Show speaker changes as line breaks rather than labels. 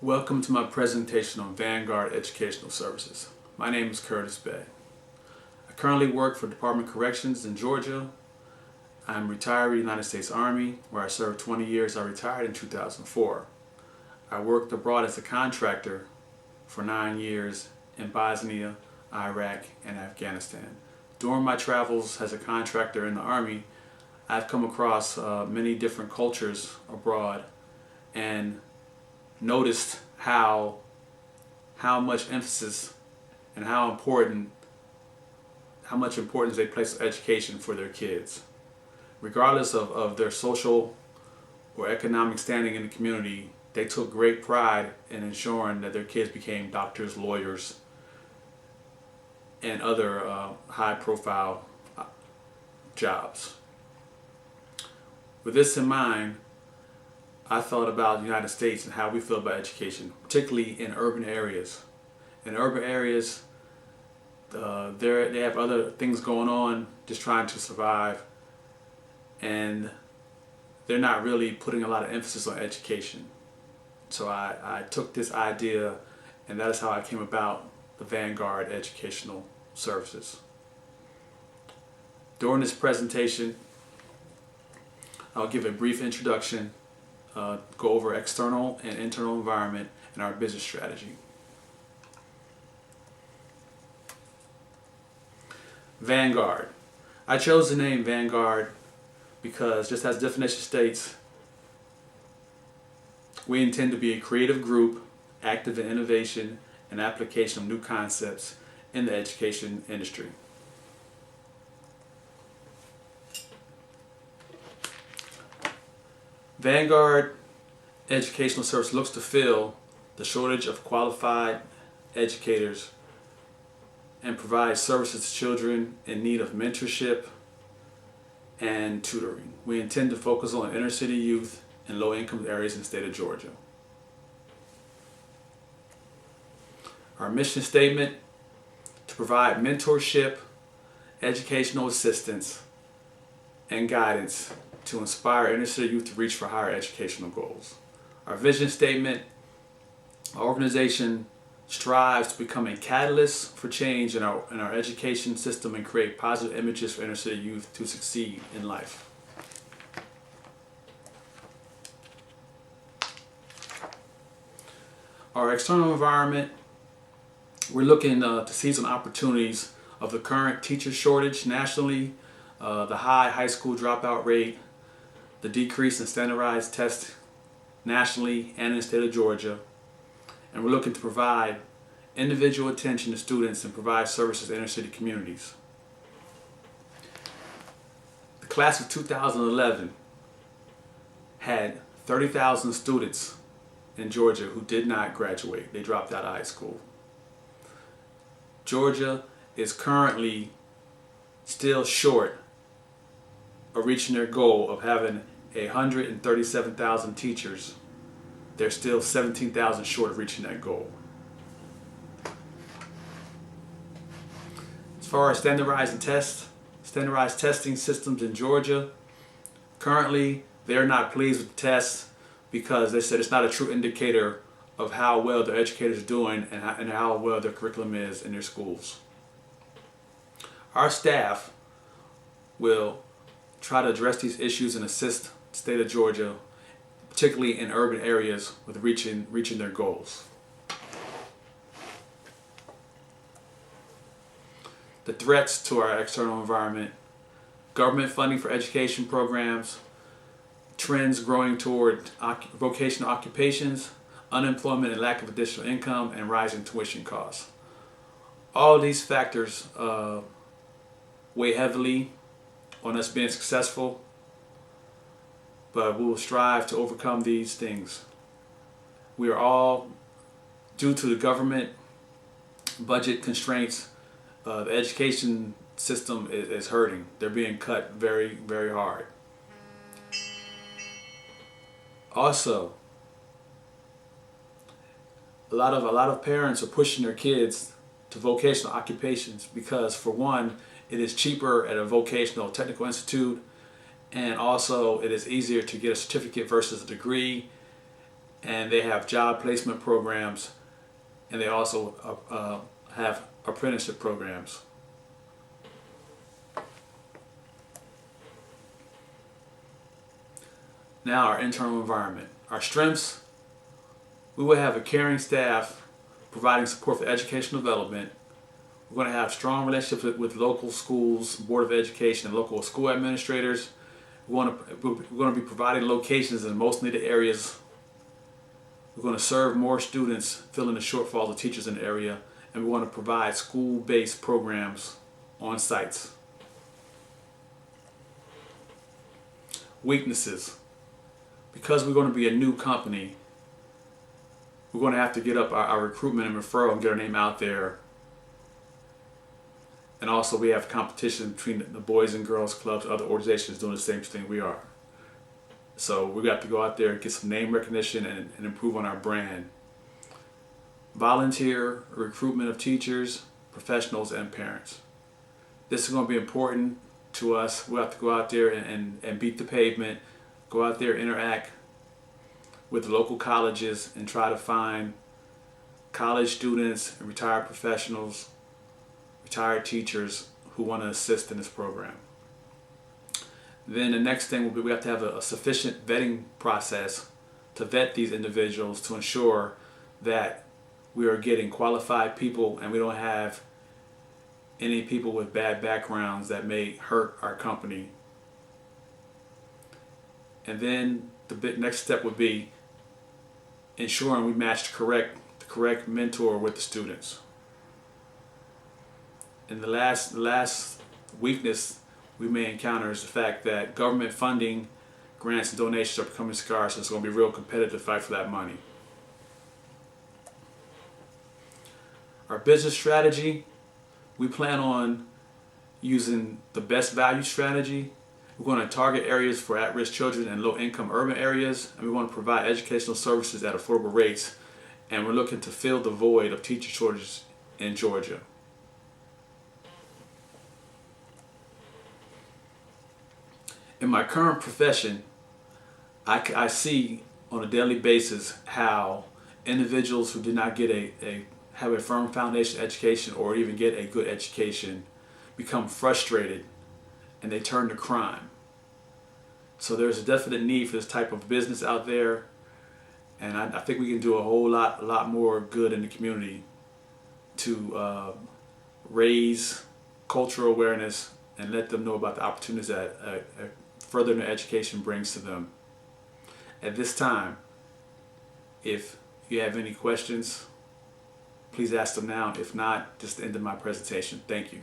Welcome to my presentation on Vanguard Educational Services. My name is Curtis Bay. I currently work for Department of Corrections in Georgia. I'm retired United States Army, where I served 20 years. I retired in 2004. I worked abroad as a contractor for 9 years in Bosnia, Iraq, and Afghanistan. During my travels as a contractor in the Army, I've come across many different cultures abroad and noticed how much emphasis and how much importance they place on education for their kids. Regardless of their social or economic standing in the community, they took great pride in ensuring that their kids became doctors, lawyers, and other high-profile jobs. With this in mind, I thought about the United States and how we feel about education, particularly in urban areas. In urban areas, they have other things going on, just trying to survive, and they're not really putting a lot of emphasis on education. So I took this idea, and that is how I came about the Vanguard Educational Services. During this presentation, I'll give a brief introduction, go over external and internal environment and our business strategy. Vanguard. I chose the name Vanguard because, just as the definition states, we intend to be a creative group active in innovation and application of new concepts in the education industry. Vanguard Educational Service looks to fill the shortage of qualified educators and provide services to children in need of mentorship and tutoring. We intend to focus on inner city youth in low-income areas in the state of Georgia. Our mission statement: to provide mentorship, educational assistance, and guidance to inspire inner city youth to reach for higher educational goals. Our vision statement: our organization strives to become a catalyst for change in our education system and create positive images for inner city youth to succeed in life. Our external environment: we're looking to seize on opportunities of the current teacher shortage nationally, the high school dropout rate, the decrease in standardized tests nationally and in the state of Georgia, and we're looking to provide individual attention to students and provide services to inner city communities. The class of 2011 had 30,000 students in Georgia who did not graduate. They dropped out of high school. Georgia is currently still short of reaching their goal of having 137,000 teachers. They're still 17,000 short of reaching that goal. As far as standardized testing systems in Georgia, currently they're not pleased with the tests because they said it's not a true indicator of how well their educators are doing and how well their curriculum is in their schools. Our staff will try to address these issues and assist the state of Georgia, particularly in urban areas, with reaching their goals. The threats to our external environment: government funding for education programs, trends growing toward vocational occupations, unemployment and lack of additional income, and rising tuition costs. All these factors weigh heavily on us being successful, but we will strive to overcome these things. We are all, due to the government budget constraints, the education system is hurting. They're being cut very, very hard. Also, a lot of parents are pushing their kids to vocational occupations because, for one, it is cheaper at a vocational technical institute, and also it is easier to get a certificate versus a degree, and they have job placement programs, and they also have apprenticeship programs. Now, our internal environment. Our strengths: we will have a caring staff providing support for educational development. We're going to have strong relationships with local schools, Board of Education, and local school administrators. We're going to be providing locations in most needed areas. We're going to serve more students, filling the shortfall of teachers in the area, and we want to provide school-based programs on sites. Weaknesses. Because we're going to be a new company, we're going to have to get up our recruitment and referral and get our name out there. And also we have competition between the Boys and Girls Clubs, other organizations doing the same thing we are. So we got to go out there and get some name recognition and improve on our brand. Volunteer recruitment of teachers, professionals, and parents. This is going to be important to us. We have to go out there and beat the pavement, go out there, interact with the local colleges, and try to find college students and retired professionals, retired teachers who want to assist in this program. Then the next thing will be we have to have a sufficient vetting process to vet these individuals to ensure that we are getting qualified people and we don't have any people with bad backgrounds that may hurt our company. And then the next step would be ensuring we match the correct mentor with the students. And the last weakness we may encounter is the fact that government funding, grants, and donations are becoming scarce, and it's going to be a real competitive fight for that money. Our business strategy, we plan on using the best value strategy. We're going to target areas for at-risk children and low-income urban areas, and we want to provide educational services at affordable rates, and we're looking to fill the void of teacher shortages in Georgia. In my current profession, I see on a daily basis how individuals who did not have a firm foundation education or even get a good education become frustrated and they turn to crime. So there's a definite need for this type of business out there, and I think we can do a lot more good in the community to raise cultural awareness and let them know about the opportunities that furthering their education brings to them. At this time, if you have any questions, please ask them now. If not, just the end of my presentation. Thank you.